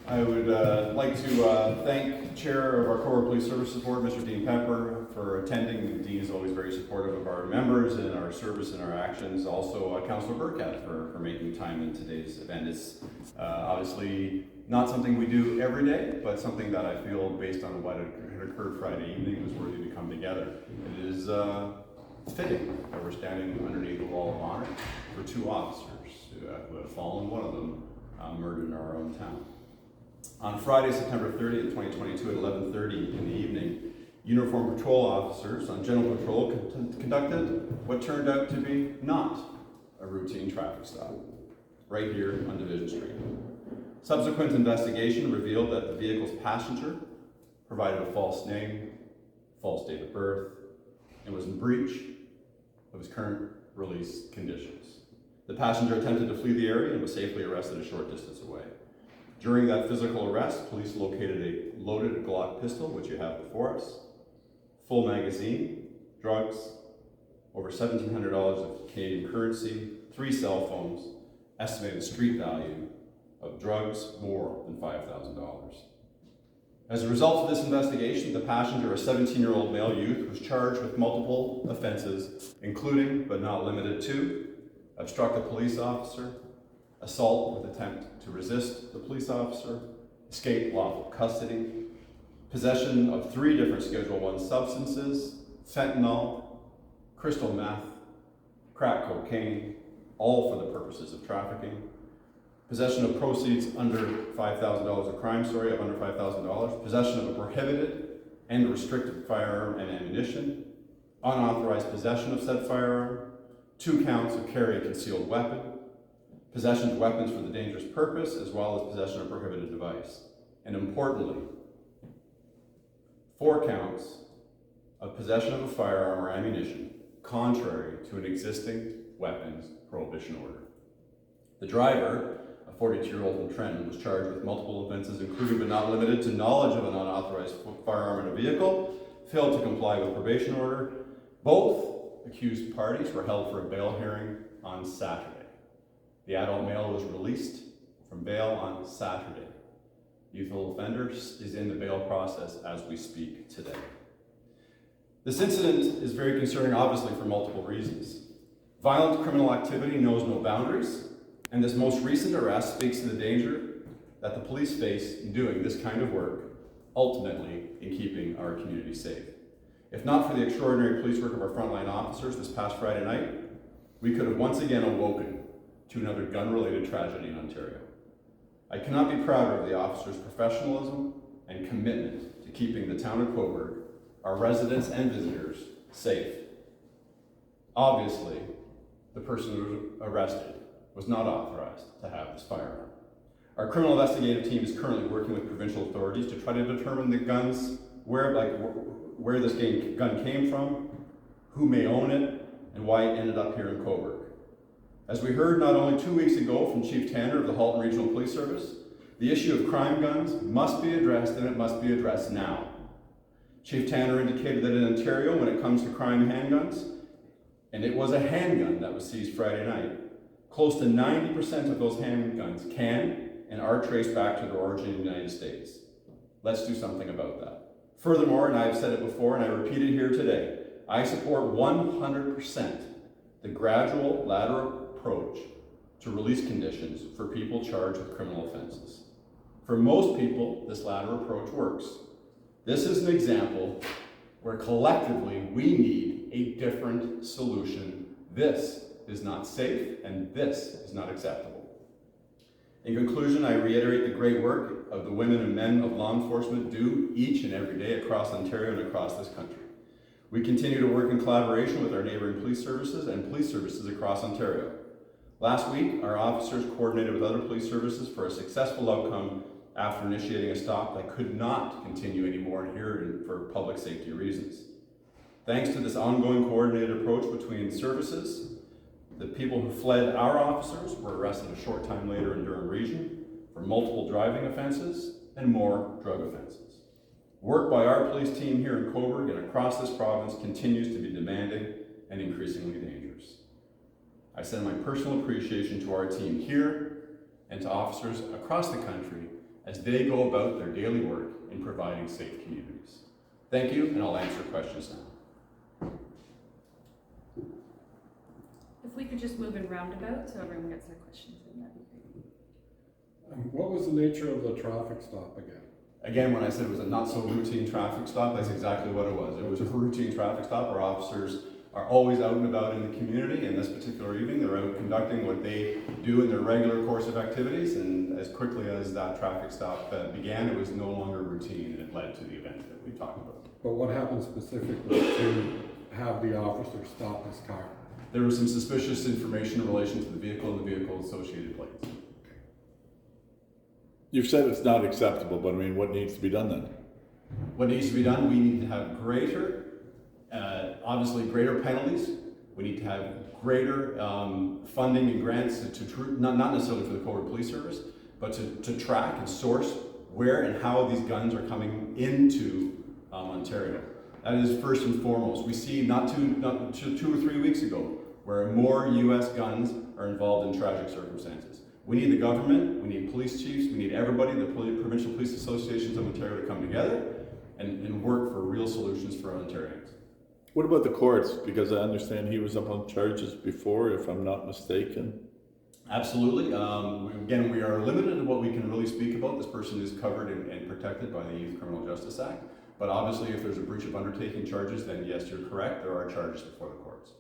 I would like to thank Chair of our Cobourg Police Services Board, Mr. Dean Pepper, for attending. Dean is always very supportive of our members and our service and our actions. Also, Councillor Burkett for making time in today's event. It's obviously not something we do every day, but something that I feel, based on what had occurred Friday evening, was worthy to come together. It is fitting that we're standing underneath the wall of honor for two officers who have fallen, one of them murdered in our own town. On Friday, September 30th, 2022 at 11:30 in the evening, uniformed patrol officers on general patrol conducted what turned out to be not a routine traffic stop, right here on Division Street. Subsequent investigation revealed that the vehicle's passenger provided a false name, false date of birth, and was in breach of his current release conditions. The passenger attempted to flee the area and was safely arrested a short distance away. During that physical arrest, police located a loaded Glock pistol, which you have before us, full magazine, drugs, over $1,700 of Canadian currency, 3 cell phones, estimated street value of drugs more than $5,000. As a result of this investigation, the passenger, a 17-year-old male youth, was charged with multiple offenses, including, but not limited to, obstruct a police officer, assault with attempt to resist the police officer, escape lawful custody, possession of 3 different Schedule I substances, fentanyl, crystal meth, crack cocaine, all for the purposes of trafficking, possession of proceeds under $5,000 of crime, of under $5,000, possession of a prohibited and restricted firearm and ammunition, unauthorized possession of said firearm, 2 counts of carry a concealed weapon, possession of weapons for the dangerous purpose, as well as possession of a prohibited device. And importantly, 4 counts of possession of a firearm or ammunition contrary to an existing weapons prohibition order. The driver, a 42-year-old from Trenton, was charged with multiple offenses, including but not limited to knowledge of an unauthorized firearm in a vehicle, failed to comply with probation order. Both accused parties were held for a bail hearing on Saturday. The adult male was released from bail on Saturday. Youthful offenders is in the bail process as we speak today. This incident is very concerning, obviously, for multiple reasons. Violent criminal activity knows no boundaries, and this most recent arrest speaks to the danger that the police face in doing this kind of work, ultimately in keeping our community safe. If not for the extraordinary police work of our frontline officers this past Friday night, we could have once again awoken to another gun-related tragedy in Ontario. I cannot be prouder of the officers' professionalism and commitment to keeping the town of Cobourg, our residents and visitors, safe. Obviously, the person who was arrested was not authorized to have this firearm. Our criminal investigative team is currently working with provincial authorities to try to determine the guns, where this gun came from, who may own it, and why it ended up here in Cobourg. As we heard not only 2 weeks ago from Chief Tanner of the Halton Regional Police Service, the issue of crime guns must be addressed, and it must be addressed now. Chief Tanner indicated that in Ontario, when it comes to crime handguns, and it was a handgun that was seized Friday night, close to 90% of those handguns can and are traced back to their origin in the United States. Let's do something about that. Furthermore, and I've said it before and I repeat it here today, I support 100% the gradual lateral approach to release conditions for people charged with criminal offenses. For most people, this latter approach works. This is an example where collectively we need a different solution. This is not safe, and this is not acceptable. In conclusion, I reiterate the great work of the women and men of law enforcement do each and every day across Ontario and across this country. We continue to work in collaboration with our neighboring police services and police services across Ontario. Last week, our officers coordinated with other police services for a successful outcome after initiating a stop that could not continue anymore here for public safety reasons. Thanks to this ongoing coordinated approach between services, the people who fled our officers were arrested a short time later in Durham Region for multiple driving offenses and more drug offenses. Work by our police team here in Cobourg and across this province continues to be demanding and increasingly dangerous. I send my personal appreciation to our team here and to officers across the country as they go about their daily work in providing safe communities. Thank you, and I'll answer questions now. If we could just move in roundabout so everyone gets their questions in, that'd be great. What was the nature of the traffic stop again? Again, when I said it was a not so routine traffic stop, that's exactly what it was. It was a routine traffic stop. Our officers are always out and about in the community, and this particular evening they're out conducting what they do in their regular course of activities, and as quickly as that traffic stop began, it was no longer routine, and it led to the event that we talked about. But what happened specifically to have the officer stop his car? There was some suspicious information in relation to the vehicle and the vehicle associated plates. You've said it's not acceptable, but I mean, what needs to be done then? What needs to be done, we need to have greater, obviously greater penalties. We need to have greater funding and grants not necessarily for the Cobourg Police Service, but to track and source where and how these guns are coming into Ontario. That is first and foremost. We see not 2 or 3 weeks ago where more U.S. guns are involved in tragic circumstances. We need the government, we need police chiefs, we need everybody, the provincial police associations of Ontario to come together and work for real solutions for Ontarians. What about the courts? Because I understand he was up on charges before, if I'm not mistaken. Absolutely. Again, we are limited in what we can really speak about. This person is covered and protected by the Youth Criminal Justice Act. But obviously, if there's a breach of undertaking charges, then yes, you're correct. There are charges before the courts.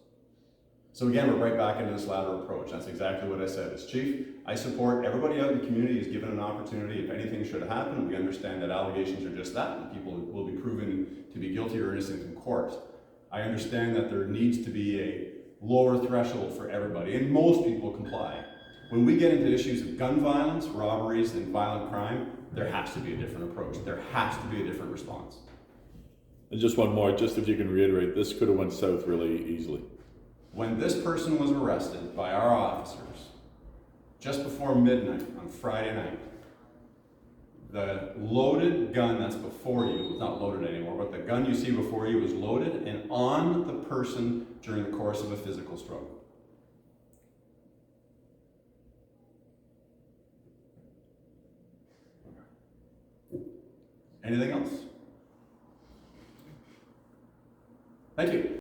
So again, we're right back into this lateral approach. That's exactly what I said. As chief, I support everybody out in the community is given an opportunity. If anything should happen, we understand that allegations are just that, and people will be proven to be guilty or innocent in court. I understand that there needs to be a lower threshold for everybody, and most people comply. When we get into issues of gun violence, robberies, and violent crime, there has to be a different approach. There has to be a different response. And just one more, just if you can reiterate, this could have went south really easily. When this person was arrested by our officers, just before midnight on Friday night, the loaded gun that's before you, it's not loaded anymore, but the gun you see before you was loaded and on the person during the course of a physical struggle. Anything else?